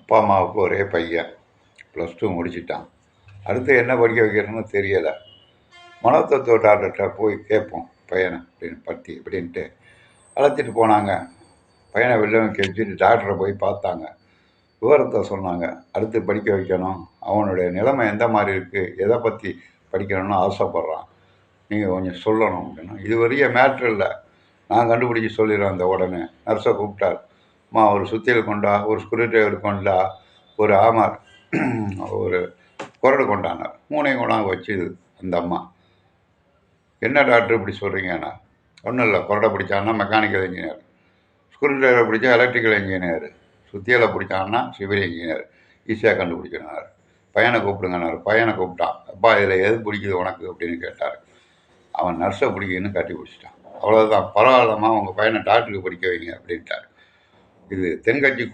அப்பா அம்மாவுக்கு ஒரே பையன். +2 முடிச்சிட்டான். அடுத்து என்ன படிக்க வைக்கிறதுன்னு தெரியலை. மனோதத்துவ டாக்டர்கிட்ட போய் கேட்போம் பையனை இப்படின்ட்டு அழைச்சிட்டு போனாங்க. பையனை வெளில வச்சுட்டு டாக்டரை போய் பார்த்தாங்க. விவரத்தை சொன்னாங்க. அடுத்து படிக்க வைக்கணும், அவனுடைய நிலைமை எந்த மாதிரி இருக்குது, எதை பற்றி படிக்கணும்னு ஆசைப்பட்றான், நீங்கள் கொஞ்சம் சொல்லணும் அப்படின்னா. இது பெரிய மேட்ரு இல்லை, நான் கண்டுபிடிச்சி சொல்லிடுறேன். அந்த உடனே நர்ஸை கூப்பிட்டார். அம்மா ஒரு சுத்தியல் கொண்டா, ஒரு ஸ்க்ரூ டிரைவர் கொண்டா, ஒரு ஆமார், ஒரு குரடு கொண்டானார். 3ஐயும் கொண்டாந்து வச்சுது அந்த அம்மா. என்ன டாக்டர் இப்படி சொல்கிறீங்கன்னா, ஒன்றும் இல்லை, குரடை பிடிச்சான்னா மெக்கானிக்கல் இன்ஜினியர், ஸ்க்ரூ டிரைவர் பிடிச்சா எலக்ட்ரிக்கல் இன்ஜினியர், சுத்தியலை பிடிச்சான்னா சிவில் இன்ஜினியர், ஈஸியாக கண்டுபிடிக்கணுனார். பையனை கூப்பிடுங்கன்னாரு. பையனை கூப்பிட்டான். அப்பா இதில் எது பிடிக்குது உனக்கு அப்படின்னு கேட்டார். அவன் நர்ஸை பிடிக்குன்னு கட்டி பிடிச்சிட்டான். அவ்வளோதான், பரவாயில்லம்மா உங்கள் பையனை டாக்டருக்கு படிக்க வைங்க அப்படின்ட்டார். இது தென்கட்சி